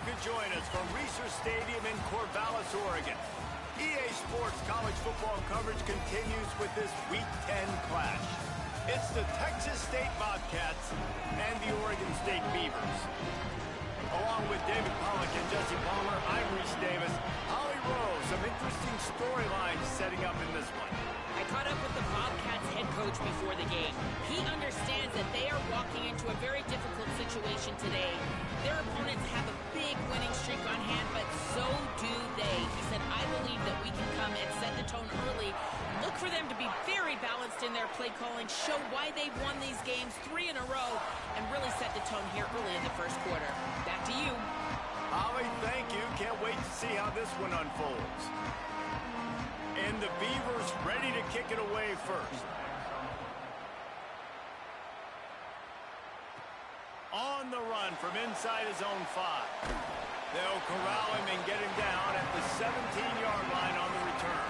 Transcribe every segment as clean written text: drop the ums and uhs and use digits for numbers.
could join us from Reser Stadium in Corvallis, Oregon. EA Sports college football coverage continues with this Week 10 clash. It's the Texas State Bobcats and the Oregon State Beavers. Along with David Pollack and Jesse Palmer, I'm Reese Davis. Holly Rose, some interesting storylines setting up in this one. I caught up with the Bobcats head coach before the game. He understands that they are walking into a very difficult situation today. Their opponents have a big winning streak on hand, but so do they. He said, I believe that we can come and set the tone early. Look for them to be very balanced in their play calling, show why they've won these games 3 in a row, and really set the tone here early in the first quarter. Back to you. Holly, thank you. Can't wait to see how this one unfolds. And the Beavers ready to kick it away first. On the run from inside his own 5. They'll corral him and get him down at the 17-yard line on the return.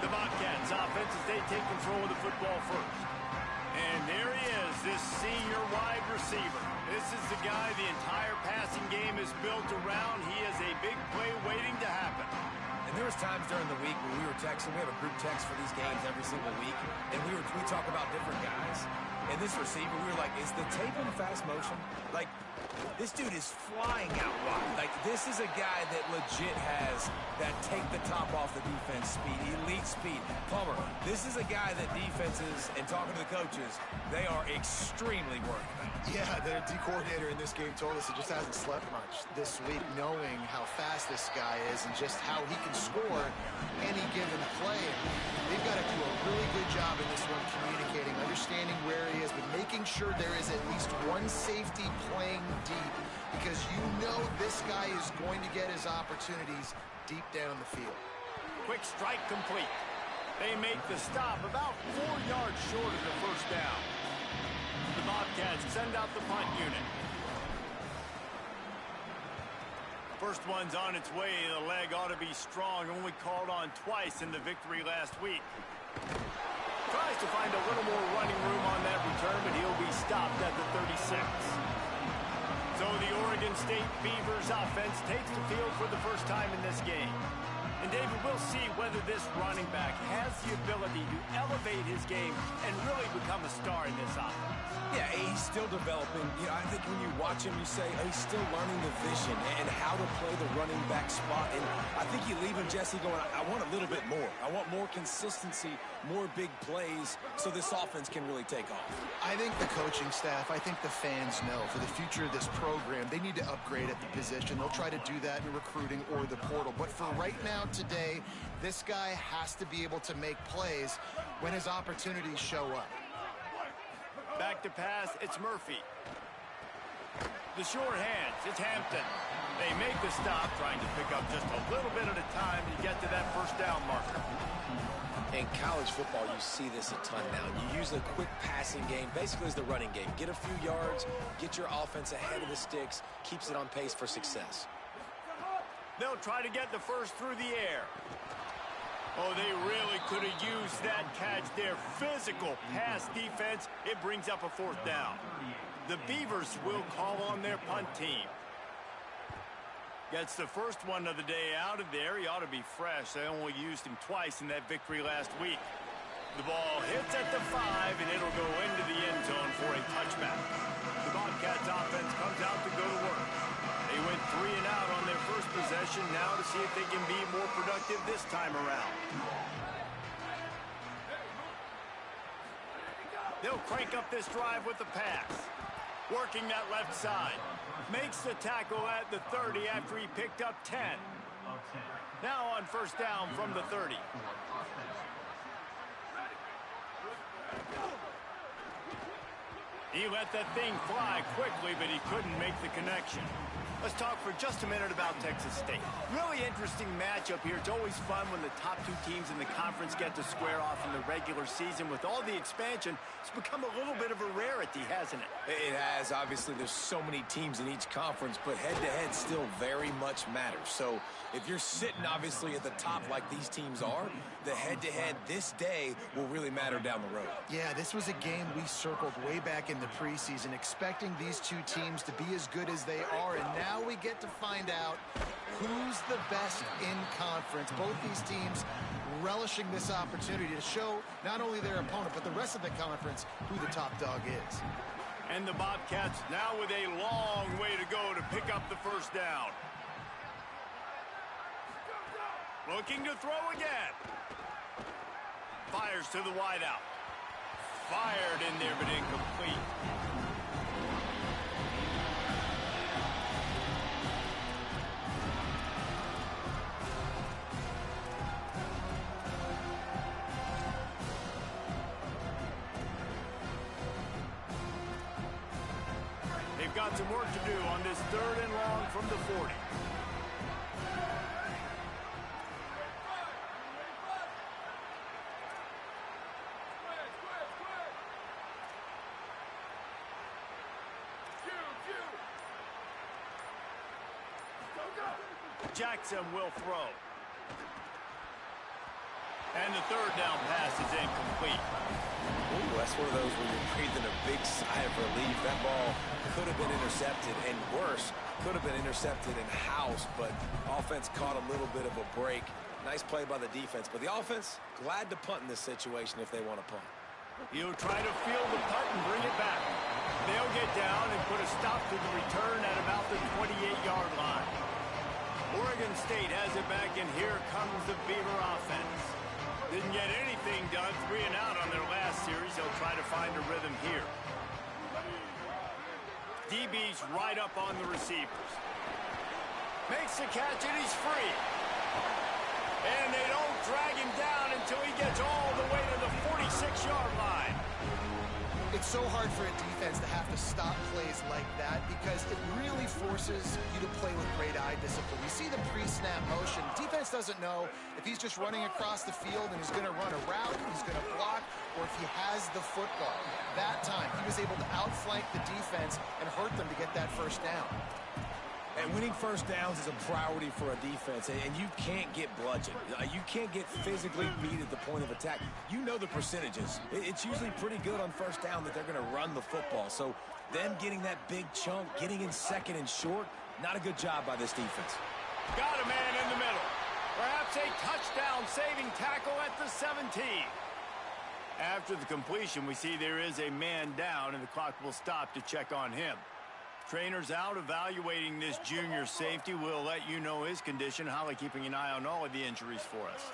The Bobcats offense as they take control of the football first. And there he is, this senior wide receiver. This is the guy the entire passing game is built around. He is a big play waiting to happen. And there was times during the week when we were texting. We have a group text for these games every single week. And we talk about different guys. And this receiver, we were like, is the tape in fast motion? Like, this dude is flying out wide. Like, this is a guy that legit has that take the top off the defense speed, elite speed. Palmer, this is a guy that defenses, and talking to the coaches, they are extremely worried about. Yeah, the D coordinator in this game told us he just hasn't slept much this week, knowing how fast this guy is and just how he can score any given play. They've got to do a really good job in this one communicating, understanding where he is, but making sure there is at least one safety playing deep, because you know this guy is going to get his opportunities deep down the field. Quick strike complete. They make the stop about 4 yards short of the first down. The Bobcats send out the punt unit. First one's on its way. The leg ought to be strong. Only called on twice in the victory last week. Tries to find a little more running room on that return, but he'll be stopped at the 36. So the Oregon State Beavers offense takes the field for the first time in this game. And David, we'll see whether this running back has the ability to elevate his game and really become a star in this offense. Yeah, he's still developing. You know, I think when you watch him, you say, oh, he's still learning the vision and how to play the running back spot. And I think you leave him, Jesse, going, I want a little bit more. I want more consistency, more big plays, so this offense can really take off. I think the coaching staff, I think the fans know for the future of this program, they need to upgrade at the position. They'll try to do that in recruiting or the portal. But for right now, today, this guy has to be able to make plays when his opportunities show up. Back to pass, it's Murphy. The short hands, it's Hampton. They make the stop, trying to pick up just a little bit at a time to get to that first down marker. In college football, you see this a ton now. You use a quick passing game, basically as the running game. Get a few yards, get your offense ahead of the sticks, keeps it on pace for success. They'll try to get the first through the air. Oh, they really could have used that catch there. Physical pass defense. It brings up a fourth down. The Beavers will call on their punt team. Gets the first one of the day out of there. He ought to be fresh. They only used him twice in that victory last week. The ball hits at the 5, and it'll go into the end zone for a touchback. The Bobcats offense comes out to go to work. They went 3 and out on their first possession, now to see if they can be more productive this time around. They'll crank up this drive with the pass. Working that left side. Makes the tackle at the 30 after he picked up 10. Now on first down from the 30. He let that thing fly quickly, but he couldn't make the connection. Let's talk for just a minute about Texas State. Really interesting matchup here. It's always fun when the top 2 teams in the conference get to square off in the regular season. With all the expansion, it's become a little bit of a rarity, hasn't it? It has. Obviously, there's so many teams in each conference, but head-to-head still very much matters. So if you're sitting, obviously, at the top like these teams are, the head-to-head this day will really matter down the road. Yeah, this was a game we circled way back in the preseason, expecting these 2 teams to be as good as they are, and now now we get to find out who's the best in conference. Both these teams relishing this opportunity to show not only their opponent, but the rest of the conference who the top dog is. And the Bobcats now with a long way to go to pick up the first down. Looking to throw again. Fires to the wideout. Fired in there, but incomplete. They've got some work to do on this 3rd and long from the 40. Jackson will throw. And the 3rd down pass is incomplete. Ooh, that's one of those where you're breathing a big sigh of relief. That ball could have been intercepted, and worse, could have been intercepted in house, but offense caught a little bit of a break. Nice play by the defense, but the offense glad to punt in this situation if they want to punt. He'll try to field the punt and bring it back. They'll get down and put a stop to the return at about the 28-yard line. Oregon State has it back, and here comes the Beaver offense. Didn't get anything done, 3 and out on their last series. They'll try to find a rhythm here. DB's right up on the receivers. Makes the catch, and he's free. And they don't drag him down until he gets all the way to the 46-yard line. It's so hard for a defense to have to stop plays like that because it really forces you to play with great eye discipline. You see the pre-snap motion. Defense doesn't know if he's just running across the field and he's going to run a route, he's going to block, or if he has the football. That time, he was able to outflank the defense and hurt them to get that first down. And winning first downs is a priority for a defense, and you can't get bludgeoned. You can't get physically beat at the point of attack. You know the percentages. It's usually pretty good on first down that they're going to run the football. So them getting that big chunk, getting in 2nd and short, not a good job by this defense. Got a man in the middle. Perhaps a touchdown-saving tackle at the 17. After the completion, we see there is a man down, and the clock will stop to check on him. Trainers out evaluating this junior safety. We'll let you know his condition. Holly keeping an eye on all of the injuries for us.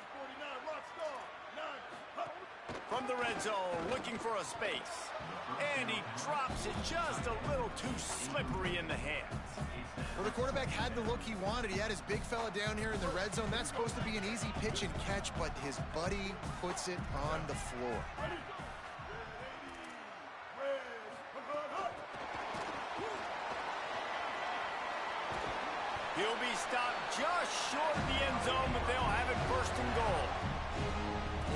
From the red zone, looking for a space. And he drops it just a little too slippery in the hands. Well, the quarterback had the look he wanted. He had his big fella down here in the red zone. That's supposed to be an easy pitch and catch, but his buddy puts it on the floor. He'll be stopped just short of the end zone, but they'll have it 1st and goal.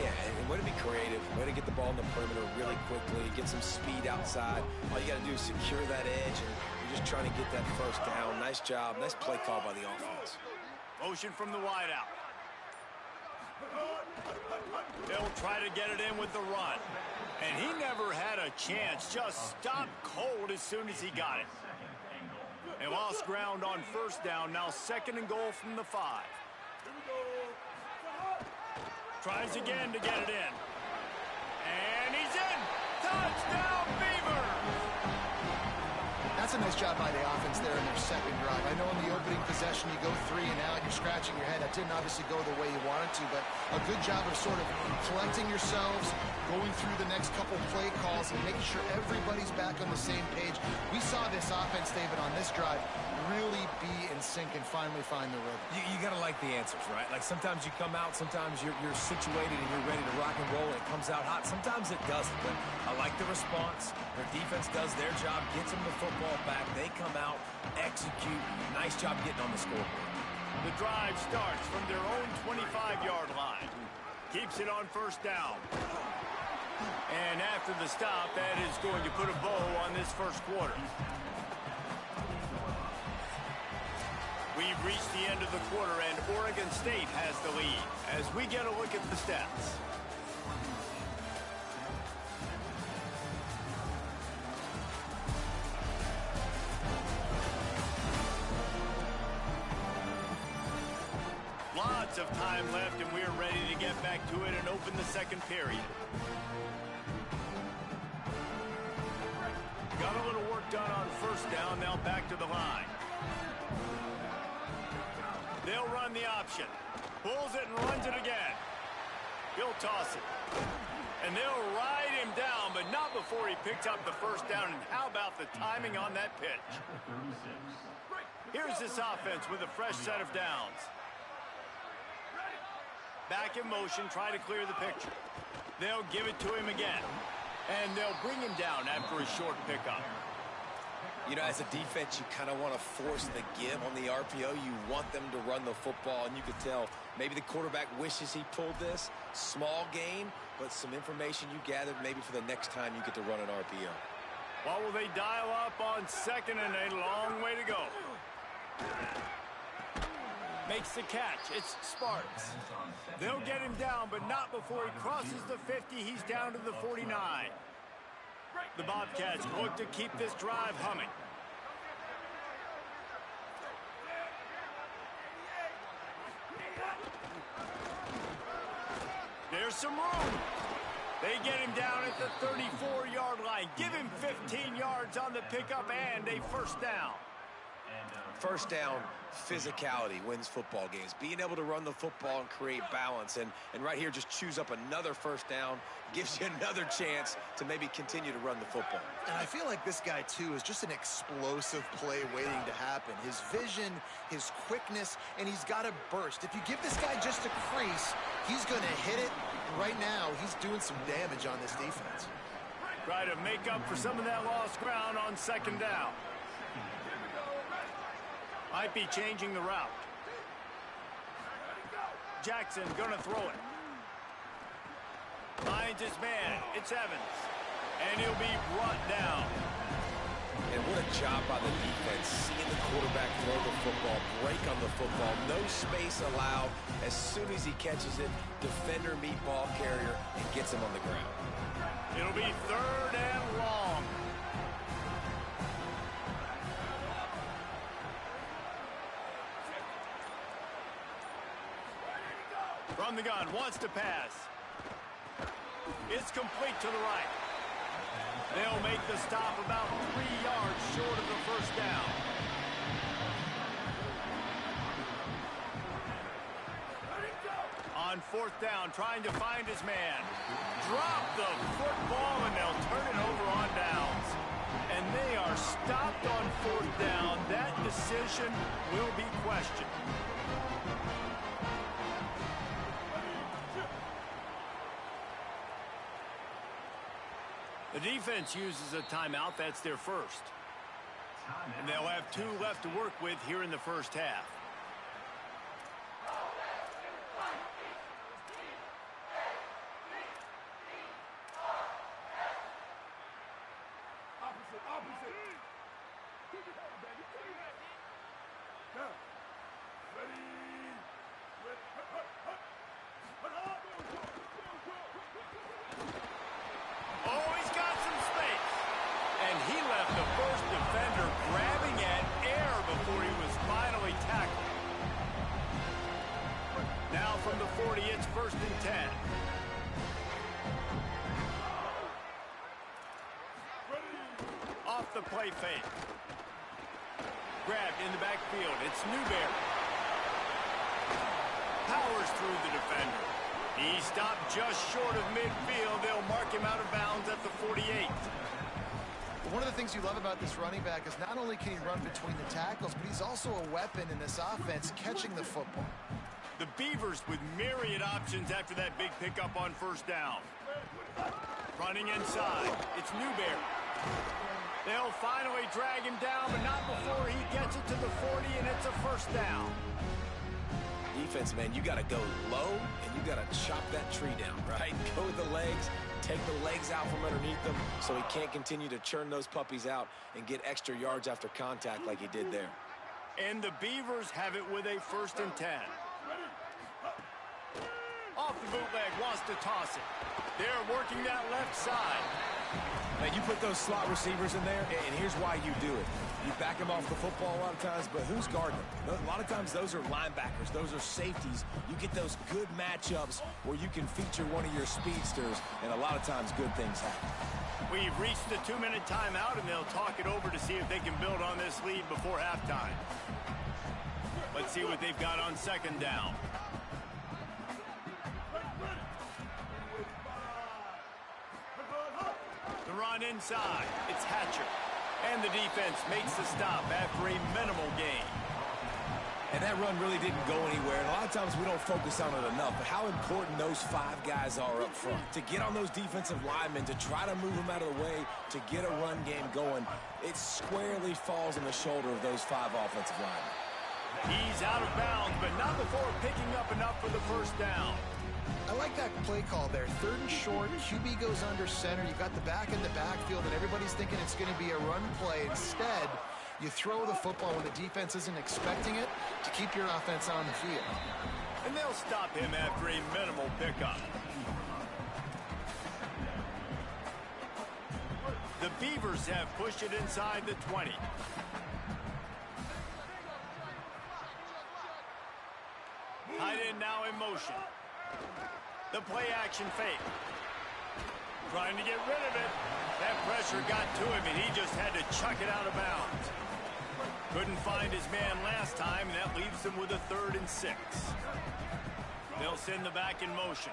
Yeah, and way to be creative, way to get the ball in the perimeter really quickly, get some speed outside. All you got to do is secure that edge, and you're just trying to get that first down. Nice job, nice play call by the offense. Motion from the wideout. They'll try to get it in with the run. And he never had a chance, just stopped cold as soon as he got it. They lost ground on first down, now 2nd and goal from the 5. Tries again to get it in. And he's in! Touchdown, Beaver! That's a nice job by the offense there in their 2nd drive. I know in the opening possession you go 3 and out, you're scratching your head. That didn't obviously go the way you wanted to, but a good job of sort of collecting yourselves, going through the next couple play calls and making sure everybody's back on the same page. We saw this offense, David, on this drive really be in sync and finally find the rhythm. You got to like the answers, right? Like sometimes you come out, sometimes you're situated and you're ready to rock and roll and it comes out hot. Sometimes it doesn't, but I like the response. Their defense does their job, gets them the football back. They come out, execute. Nice job getting on the scoreboard. The drive starts from their own 25-yard line. Keeps it on first down. And after the stop, that is going to put a bow on this first quarter. We've reached the end of the quarter, and Oregon State has the lead as we get a look at the stats. minutes of time left, and we're ready to get back to it and open the second period. Got a little work done on first down, now back to the line. They'll run the option. Pulls it and runs it again. He'll toss it. And they'll ride him down, but not before he picks up the first down. And how about the timing on that pitch? Here's this offense with a fresh set of downs. Back in motion, try to clear the picture. They'll give it to him again. And they'll bring him down after a short pickup. You know, as a defense, you kind of want to force the give on the RPO. You want them to run the football, and you could tell maybe the quarterback wishes he pulled this. Small gain, but some information you gathered maybe for the next time you get to run an RPO. What will they dial up on second and a long way to go? Makes the catch. It's Sparks. They'll get him down, but not before he crosses the 50. He's down to the 49. The Bobcats look to keep this drive humming. There's some room. They get him down at the 34-yard line. Give him 15 yards on the pickup and a first down. First down, physicality wins football games. Being able to run the football and create balance. And right here, just choose up another first down. Gives you another chance to maybe continue to run the football. And I feel like this guy, too, is just an explosive play waiting to happen. His vision, his quickness, and he's got a burst. If you give this guy just a crease, he's going to hit it. Right now, he's doing some damage on this defense. Try to make up for some of that lost ground on second down. Might be changing the route. Jackson gonna throw it. Finds his man. It's Evans. And he'll be brought down. And what a job by the defense. Seeing the quarterback throw the football, break on the football, no space allowed. As soon as he catches it, defender meet ball carrier and gets him on the ground. It'll be third and long. From the gun, wants to pass. It's complete to the right. They'll make the stop about 3 yards short of the first down. On fourth down, trying to find his man. Drop the football, and they'll turn it over on downs. And they are stopped on fourth down. That decision will be questioned. The defense uses a timeout. That's their first. And they'll have 2 left to work with here in the first half. From the 40, it's first and 10. Off the play fake. Grabbed in the backfield. It's Newberry. Powers through the defender. He stopped just short of midfield. They'll mark him out of bounds at the 48. One of the things you love about this running back is not only can he run between the tackles, but he's also a weapon in this offense catching the football. The Beavers with myriad options after that big pickup on first down. Running inside. It's Newberry. They'll finally drag him down, but not before he gets it to the 40, and it's a first down. Defense, man, you got to go low, and you got to chop that tree down, right? Go with the legs, take the legs out from underneath them so he can't continue to churn those puppies out and get extra yards after contact like he did there. And the Beavers have it with a first and 10. Off the bootleg, wants to toss it. They're working that left side. Now, you put those slot receivers in there, and here's why you do it. You back them off the football a lot of times, but who's guarding them? A lot of times those are linebackers. Those are safeties. You get those good matchups where you can feature one of your speedsters, and a lot of times good things happen. We've reached the 2-minute timeout, and they'll talk it over to see if they can build on this lead before halftime. Let's see what they've got on second down. The run inside. It's Hatcher. And the defense makes the stop after a minimal gain. And that run really didn't go anywhere. And a lot of times we don't focus on it enough, but how important those 5 guys are up front. To get on those defensive linemen, to try to move them out of the way, to get a run game going, it squarely falls on the shoulder of those 5 offensive linemen. He's out of bounds, but not before picking up enough for the first down. I like that play call there. 3rd and short, QB goes under center. You've got the back in the backfield, and everybody's thinking it's going to be a run play. Instead, you throw the football when the defense isn't expecting it to keep your offense on the field. And they'll stop him after a minimal pickup. The Beavers have pushed it inside the 20. Tight end now in motion. The play action fake. Trying to get rid of it. That pressure got to him, and he just had to chuck it out of bounds. Couldn't find his man last time, and that leaves him with a 3rd and 6. They'll send the back in motion.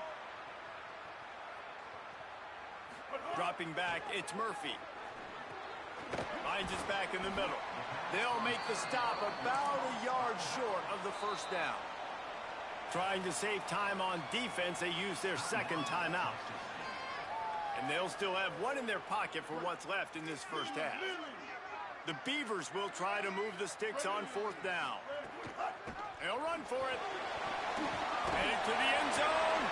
Dropping back, it's Murphy. Finds his back in the middle. They'll make the stop about a yard short of the first down. Trying to save time on defense, they use their 2nd timeout. And they'll still have one in their pocket for what's left in this first half. The Beavers will try to move the sticks on 4th down. They'll run for it. Headed to the end zone.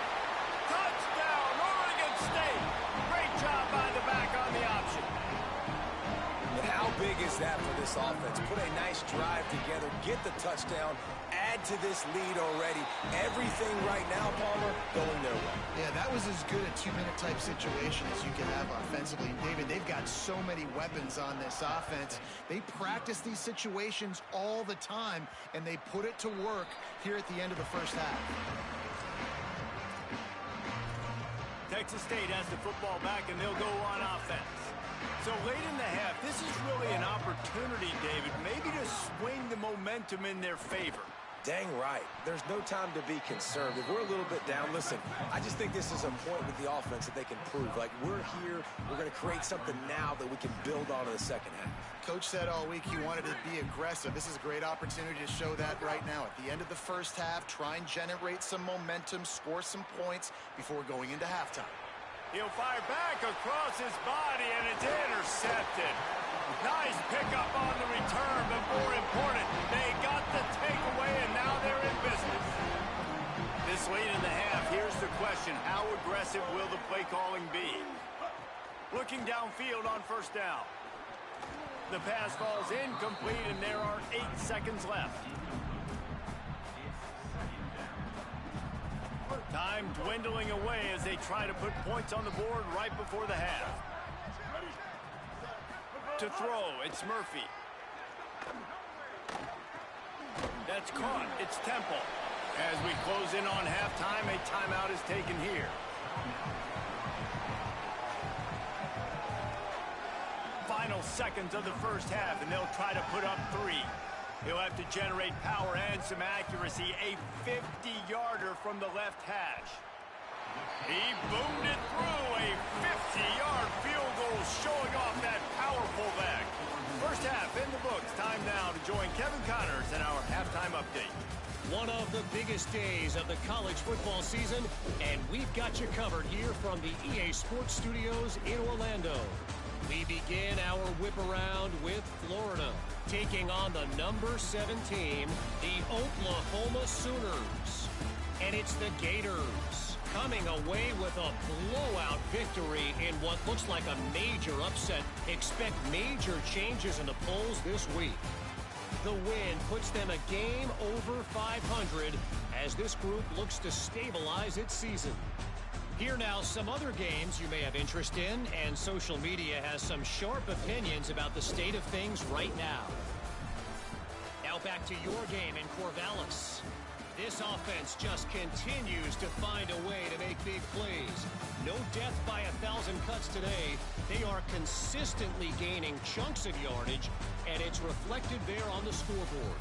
Touchdown, Oregon State. Great job by the back on the option. And how big is that for this offense? Put a nice drive together, get the touchdown, add to this lead already. Everything right now, Palmer, going their way. Yeah, that was as good a 2-minute type situation as you can have offensively. And David, they've got so many weapons on this offense. They practice these situations all the time, and they put it to work here at the end of the first half. Texas State has the football back, and they'll go on offense. So late in the half, this is really an opportunity, David, maybe to swing the momentum in their favor. Dang right. There's no time to be concerned. If we're a little bit down, listen, I just think this is a point with the offense that they can prove. Like, we're here, we're going to create something now that we can build on in the second half. Coach said all week he wanted to be aggressive. This is a great opportunity to show that right now. At the end of the first half, try and generate some momentum, score some points before going into halftime. He'll fire back across his body, and it's intercepted. Nice pickup on the return, but more important, they got the takeaway, and now they're in business. This late in the half, here's the question. How aggressive will the play calling be? Looking downfield on first down. The pass falls incomplete, and there are 8 seconds left. Time dwindling away as they try to put points on the board right before the half. To throw, it's Murphy. That's caught. It's Temple. As we close in on halftime, a timeout is taken here. Final seconds of the first half, and they'll try to put up 3. He'll have to generate power and some accuracy. A 50-yarder from the left hash. He boomed it through. A 50-yard field goal showing off that powerful back. First half in the books. Time now to join Kevin Connors in our halftime update. One of the biggest days of the college football season, and we've got you covered here from the EA Sports Studios in Orlando. We begin our whip around with Florida, taking on the number 7 team, the Oklahoma Sooners. And it's the Gators coming away with a blowout victory in what looks like a major upset. Expect major changes in the polls this week. The win puts them a game over 500 as this group looks to stabilize its season. Here now, some other games you may have interest in, and social media has some sharp opinions about the state of things right now. Now back to your game in Corvallis. This offense just continues to find a way to make big plays. No death by 1,000 cuts today. They are consistently gaining chunks of yardage, and it's reflected there on the scoreboard.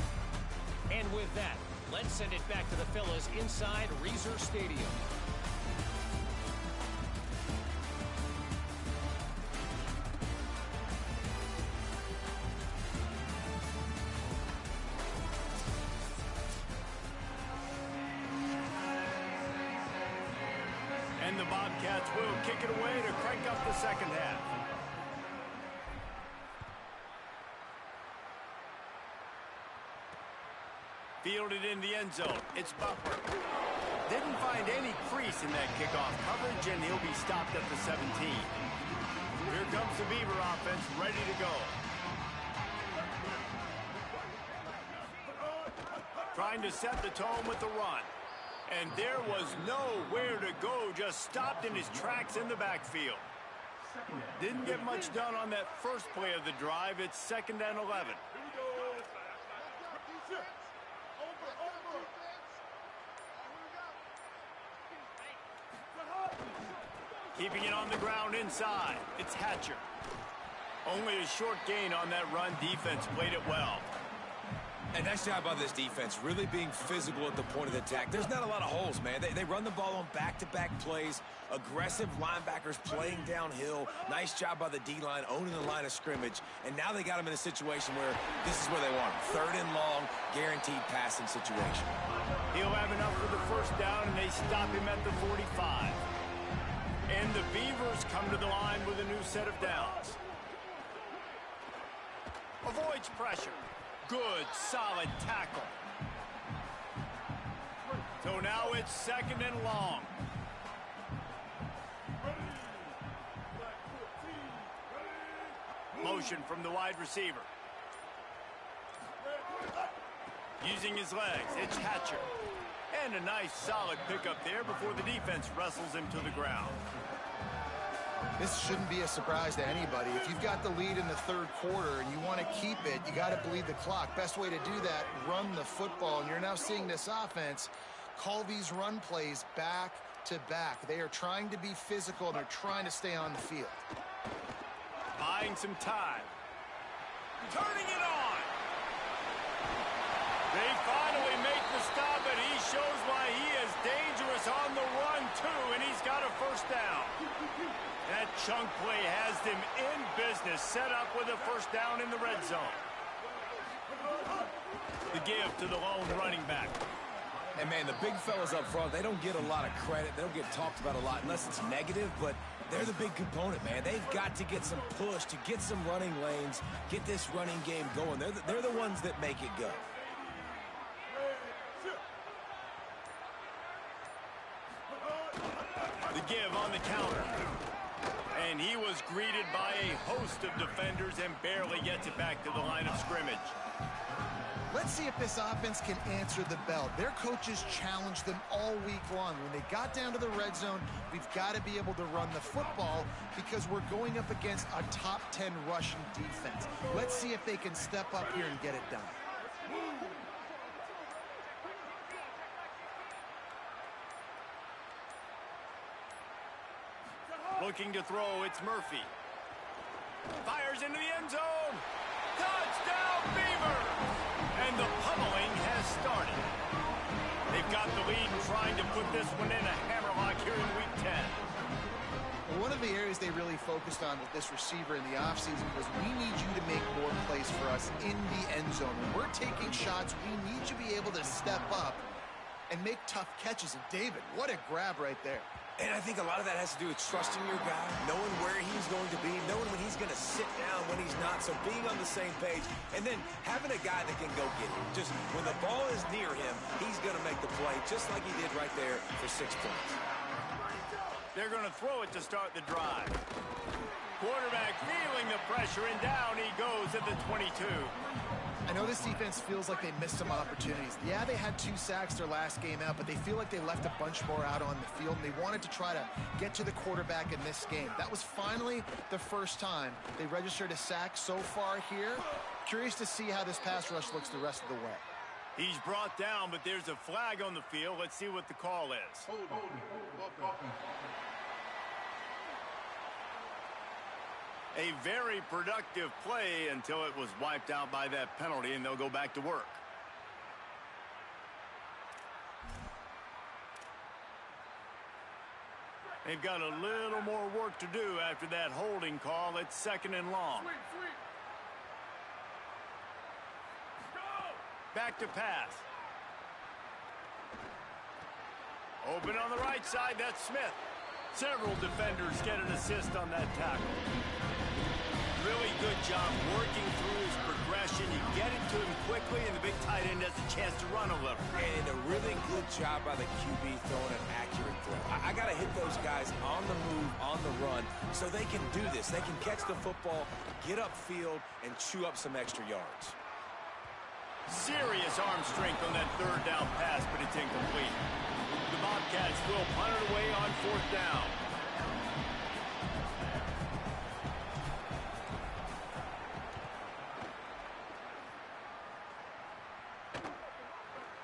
And with that, let's send it back to the fellas inside Reser Stadium. And the Bobcats will kick it away to crank up the second half. Fielded in the end zone. It's Butler. Didn't find any crease in that kickoff coverage, and he'll be stopped at the 17. Here comes the Beaver offense, ready to go. Trying to set the tone with the run. And there was nowhere to go, just stopped in his tracks in the backfield. Didn't get much done on that first play of the drive. It's 2nd and 11. Keeping it on the ground inside. It's Hatcher. Only a short gain on that run. Defense played it well. And nice job by this defense, really being physical at the point of the attack. There's not a lot of holes, man. They run the ball on back-to-back plays, aggressive linebackers playing downhill. Nice job by the D-line, owning the line of scrimmage. And now they got him in a situation where this is where they want him. 3rd and long, guaranteed passing situation. He'll have enough for the first down, and they stop him at the 45. And the Beavers come to the line with a new set of downs. Avoids pressure. Good, solid tackle. So now it's 2nd and long. Motion from the wide receiver. Using his legs, it's Hatcher. And a nice, solid pickup there before the defense wrestles him to the ground. This shouldn't be a surprise to anybody. If you've got the lead in the 3rd quarter and you want to keep it, you got to bleed the clock. Best way to do that, run the football. And you're now seeing this offense call these run plays back to back. They are trying to be physical, and they're trying to stay on the field. Buying some time. Turning it on. They finally make the stop, and he shows why he is dangerous on the run, too, and he's got a first down. That chunk play has them in business, set up with a first down in the red zone. The give to the lone running back. And, man, the big fellas up front, they don't get a lot of credit. They don't get talked about a lot unless it's negative, but they're the big component, man. They've got to get some push, to get some running lanes, get this running game going. They're the ones that make it go. The give on the counter. And he was greeted by a host of defenders and barely gets it back to the line of scrimmage. Let's see if this offense can answer the bell. Their coaches challenged them all week long. When they got down to the red zone, we've got to be able to run the football because we're going up against a top 10 rushing defense. Let's see if they can step up here and get it done. Looking to throw, it's Murphy. Fires into the end zone. Touchdown, Beaver! And the pummeling has started. They've got the lead and trying to put this one in a hammerlock here in Week 10. One of the areas they really focused on with this receiver in the offseason was we need you to make more plays for us in the end zone. When we're taking shots, we need you to be able to step up and make tough catches. And David, what a grab right there. And I think a lot of that has to do with trusting your guy, knowing where he's going to be, knowing when he's going to sit down, when he's not, so being on the same page, and then having a guy that can go get it. Just when the ball is near him, he's going to make the play, just like he did right there for 6 points. They're going to throw it to start the drive. Quarterback feeling the pressure, and down he goes at the 22. I know this defense feels like they missed some opportunities. Yeah, they had 2 sacks their last game out, but they feel like they left a bunch more out on the field, and they wanted to try to get to the quarterback in this game. That was finally the first time they registered a sack so far here. Curious to see how this pass rush looks the rest of the way. He's brought down, but there's a flag on the field. Let's see what the call is. A very productive play until it was wiped out by that penalty, and they'll go back to work. They've got a little more work to do after that holding call. It's 2nd and long. Back to pass. Open on the right side, that's Smith. Several defenders get an assist on that tackle. Really good job working through his progression. You get it to him quickly, and the big tight end has a chance to run a little. And a really good job by the QB throwing an accurate throw. I got to hit those guys on the move, on the run, so they can do this. They can catch the football, get upfield, and chew up some extra yards. Serious arm strength on that 3rd down pass, but it's incomplete. The Bobcats will punt it away on 4th down.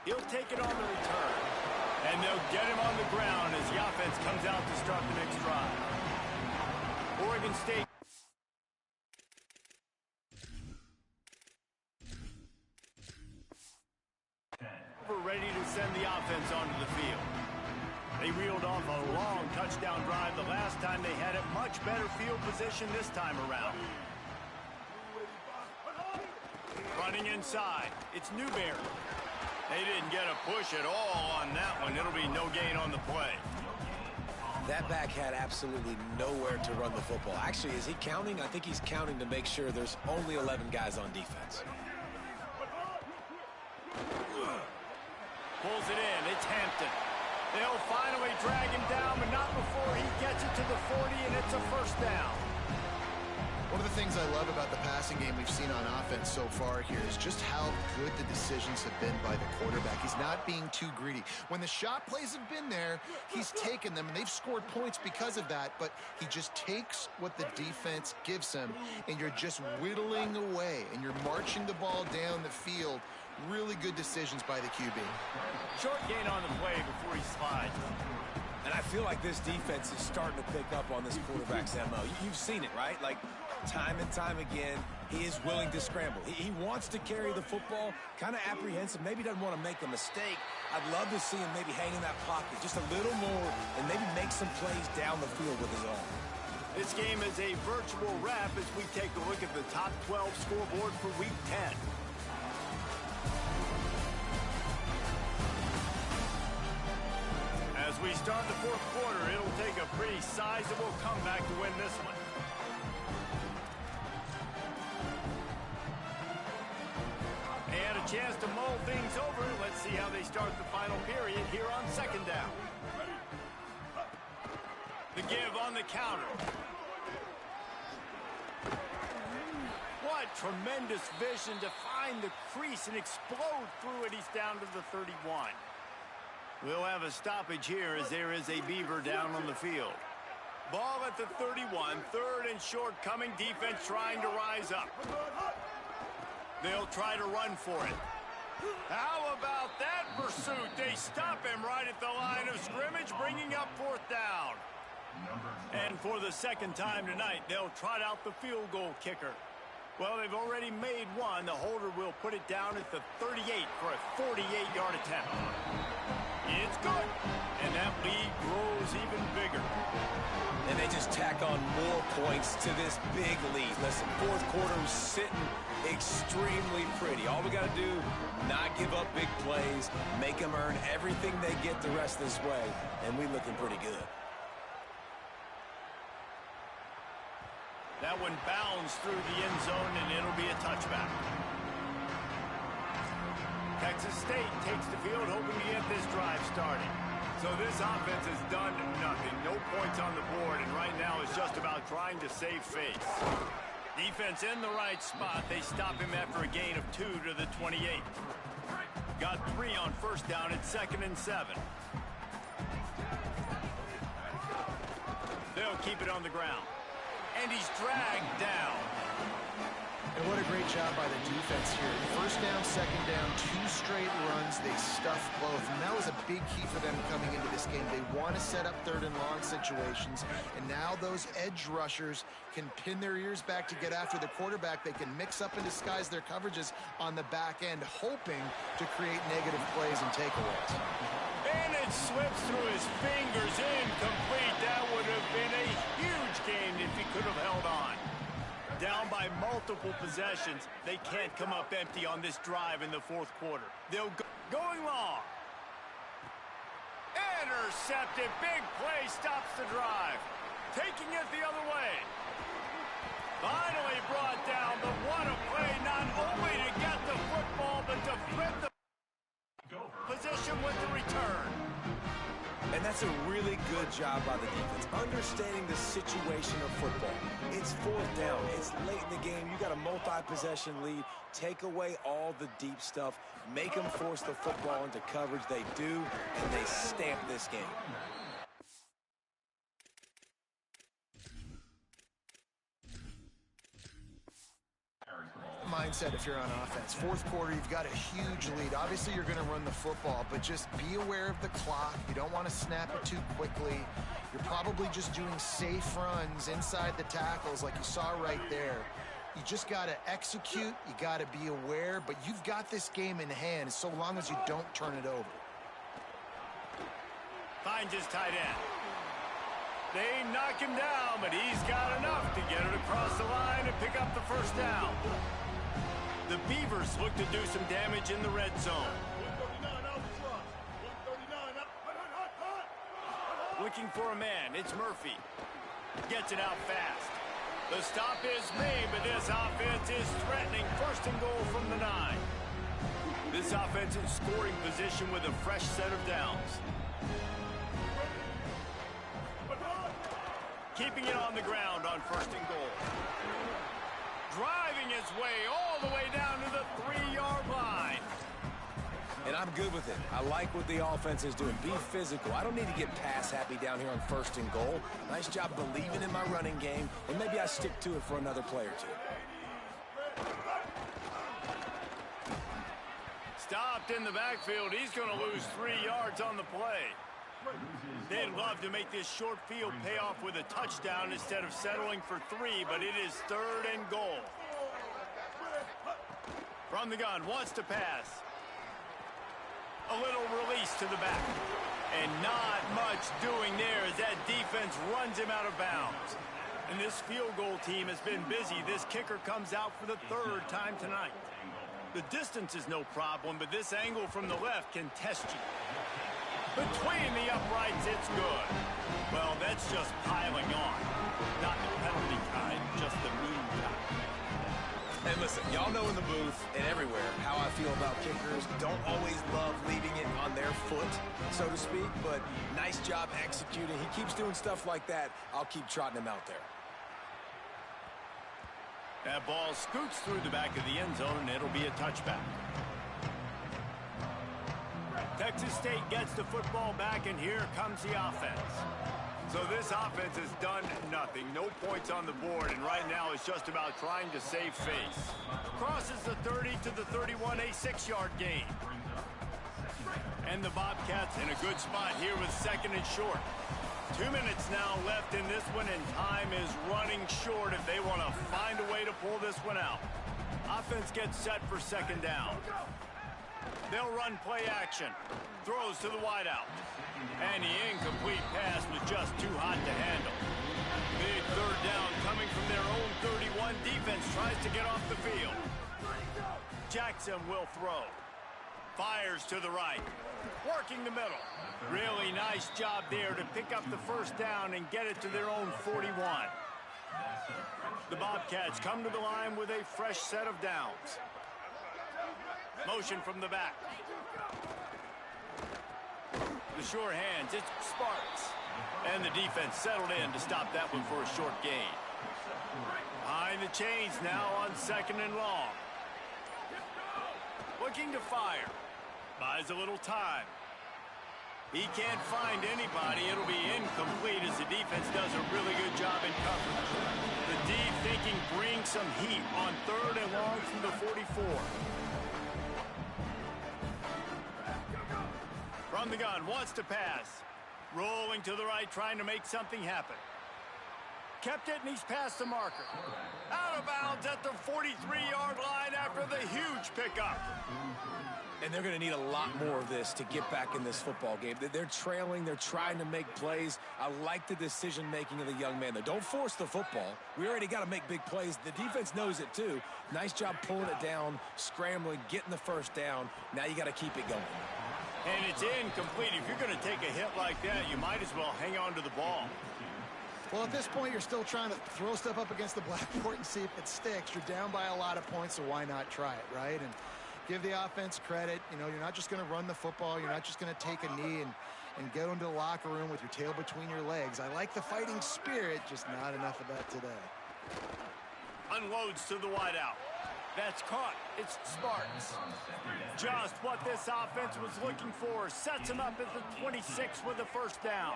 He'll take it on the return. And they'll get him on the ground as the offense comes out to start the next drive. Oregon State. Ready to send the offense onto the field. They reeled off a long touchdown drive the last time they had it. Much better field position this time around. Running inside. It's Newberry. They didn't get a push at all on that one. It'll be no gain on the play. That back had absolutely nowhere to run the football. Actually, is he counting? I think he's counting to make sure there's only 11 guys on defense. Pulls it in. It's Hampton. They'll finally drag him down, but not before he gets it to the 40, and it's a 1st down. One of the things I love about the passing game we've seen on offense so far here is just how good the decisions have been by the quarterback. He's not being too greedy. When the shot plays have been there, he's taken them, and they've scored points because of that, but he just takes what the defense gives him, and you're just whittling away, and you're marching the ball down the field. Really good decisions by the QB. Short gain on the play before he slides. And I feel like this defense is starting to pick up on this quarterback's MO. You've seen it, right? Like, time and time again, he is willing to scramble. He wants to carry the football, kind of apprehensive, maybe doesn't want to make a mistake. I'd love to see him maybe hang in that pocket just a little more and maybe make some plays down the field with his arm. This game is a virtual wrap as we take a look at the top 12 scoreboard for Week 10. As we start the 4th quarter, it'll take a pretty sizable comeback to win this one. They had a chance to mull things over. Let's see how they start the final period here on 2nd down. The give on the counter. What tremendous vision to find the crease and explode through it. He's down to the 31. We'll have a stoppage here as there is a Beaver down on the field. Ball at the 31, 3rd and short coming. Defense trying to rise up. They'll try to run for it. How about that pursuit? They stop him right at the line of scrimmage, bringing up 4th down. And for the 2nd time tonight, they'll trot out the field goal kicker. Well, they've already made one. The holder will put it down at the 38 for a 48-yard attempt. It's good, and that lead grows even bigger. And they just tack on more points to this big lead. Listen, 4th quarter sitting extremely pretty. All we got to do, not give up big plays, make them earn everything they get the rest of this way, and we looking pretty good. That one bounds through the end zone, and it'll be a touchback. Texas State takes the field, hoping to get this drive started. So this offense has done nothing. No points on the board, and right now it's just about trying to save face. Defense in the right spot. They stop him after a gain of 2 to the 28. Got 3 on first down. It's 2nd and 7. They'll keep it on the ground. And he's dragged down. And what a great job by the defense here. First down, second down, 2 straight runs. They stuffed both. And that was a big key for them coming into this game. They want to set up 3rd and long situations. And now those edge rushers can pin their ears back to get after the quarterback. They can mix up and disguise their coverages on the back end, hoping to create negative plays and takeaways. And it slips through his fingers. Incomplete. That would have been a huge gain if he could have held on. Down by multiple possessions. They can't come up empty on this drive in the 4th quarter. They'll go going long. Intercepted. Big play stops the drive. Taking it the other way. Finally brought down, but what a play, not only to get the football, but to flip the position with the return. And that's a really good job by the defense, understanding the situation of football. It's 4th down. It's late in the game. You got a multi-possession lead. Take away all the deep stuff. Make them force the football into coverage. They do, and they stamp this game. Mindset if you're on offense. 4th quarter, you've got a huge lead. Obviously, you're going to run the football, but just be aware of the clock. You don't want to snap it too quickly. You're probably just doing safe runs inside the tackles like you saw right there. You just got to execute. You got to be aware, but you've got this game in hand so long as you don't turn it over. Finds his tight end. They knock him down, but he's got enough to get it across the line and pick up the first down. The Beavers look to do some damage in the red zone. Looking for a man. It's Murphy. Gets it out fast. The stop is made, but this offense is threatening. 1st and goal from the 9. This offense in scoring position with a fresh set of downs. Keeping it on the ground on 1st and goal. Driving his way all the way down to the 3-yard line. And I'm good with it. I like what the offense is doing. Be physical. I don't need to get pass happy down here on 1st and goal. Nice job believing in my running game, and maybe I stick to it for another play or 2. Stopped in the backfield. He's going to lose 3 yards on the play. They'd love to make this short field pay off with a touchdown instead of settling for 3, but it is 3rd and goal. From the gun, wants to pass. A little release to the back. And not much doing there as that defense runs him out of bounds. And this field goal team has been busy. This kicker comes out for the 3rd time tonight. The distance is no problem, but this angle from the left can test you. Between the uprights, it's good. Well, that's just piling on. Not the penalty kind, just the mean kind. And listen, y'all know in the booth and everywhere how I feel about kickers. Don't always love leaving it on their foot, so to speak, but nice job executing. He keeps doing stuff like that. I'll keep trotting him out there. That ball scoots through the back of the end zone, and it'll be a touchback. Texas State gets the football back, and here comes the offense. So this offense has done nothing. No points on the board, and right now it's just about trying to save face. Crosses the 30 to the 31, a 6-yard gain. And the Bobcats in a good spot here with 2nd and short. 2 minutes now left in this one, and time is running short if they want to find a way to pull this one out. Offense gets set for 2nd down. They'll run play action. Throws to the wideout. And the incomplete pass was just too hot to handle. Big 3rd down coming from their own 31. Defense tries to get off the field. Jackson will throw. Fires to the right. Working the middle. Really nice job there to pick up the 1st down and get it to their own 41. The Bobcats come to the line with a fresh set of downs. Motion from the back. The sure hands, it's Sparks. And the defense settled in to stop that one for a short gain. Behind the chains now on 2nd and long. Looking to fire. Buys a little time. He can't find anybody. It'll be incomplete as the defense does a really good job in coverage. The D thinking bring some heat on 3rd and long from the 44. From the gun, wants to pass. Rolling to the right, trying to make something happen. Kept it, and he's past the marker. Out of bounds at the 43-yard line after the huge pickup. And they're going to need a lot more of this to get back in this football game. They're trailing. They're trying to make plays. I like the decision-making of the young man. Don't force the football. We already got to make big plays. The defense knows it, too. Nice job pulling it down, scrambling, getting the first down. Now you got to keep it going. And it's incomplete. If you're going to take a hit like that, you might as well hang on to the ball. Well, at this point, you're still trying to throw stuff up against the blackboard and see if it sticks. You're down by a lot of points, so why not try it, right? And give the offense credit. You know, you're not just going to run the football. You're not just going to take a knee and go into the locker room with your tail between your legs. I like the fighting spirit, just not enough of that today. Unloads to the wideout. That's caught. It's Sparks. Just what this offense was looking for. Sets him up at the 26 with a first down.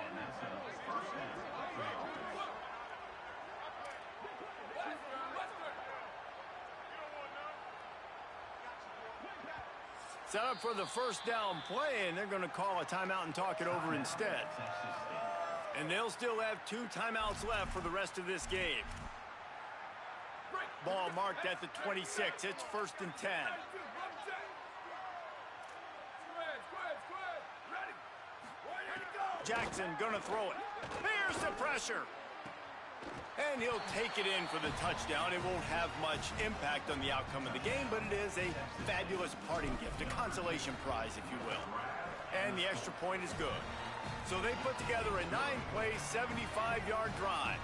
Set up for the first down play, and they're going to call a timeout and talk it over instead. And they'll still have 2 timeouts left for the rest of this game. Ball marked at the 26. It's 1st and 10. Jackson gonna throw it. Here's the pressure. And he'll take it in for the touchdown. It won't have much impact on the outcome of the game, but it is a fabulous parting gift, a consolation prize, if you will. And the extra point is good. So they put together a 9-play, 75-yard drive.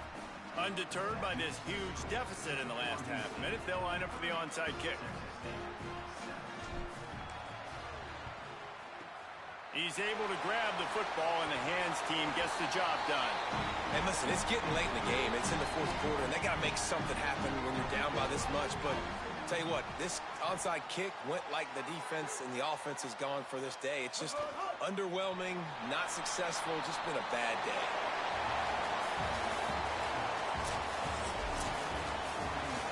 Undeterred by this huge deficit in the last half minute, they'll line up for the onside kick. He's able to grab the football, and the hands team gets the job done. And listen, it's getting late in the game. It's in the 4th quarter, and they got to make something happen when you're down by this much. But tell you what, this onside kick went like the defense and the offense has gone for this day. It's just underwhelming, not successful, just been a bad day.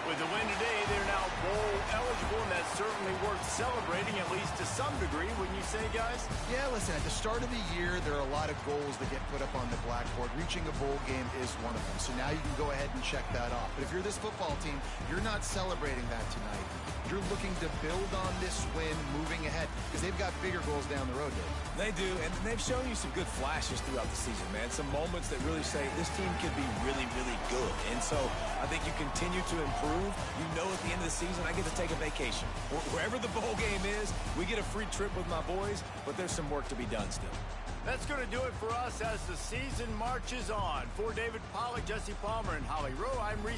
With the win today, they're now bowl eligible, and that's certainly worth celebrating, at least to some degree, wouldn't you say, guys? Yeah, listen, at the start of the year, there are a lot of goals that get put up on the blackboard. Reaching a bowl game is one of them. So now you can go ahead and check that off. But if you're this football team, you're not celebrating that tonight. You're looking to build on this win moving ahead because they've got bigger goals down the road, Dave. They do, and they've shown you some good flashes throughout the season, man. Some moments that really say this team could be really, really good. And so I think you continue to improve. You know at the end of the season, I get to take a vacation. Wherever the bowl game is, we get a free trip with my boys, but there's some work to be done still. That's going to do it for us as the season marches on. For David Pollack, Jesse Palmer, and Holly Rowe, I'm Reese.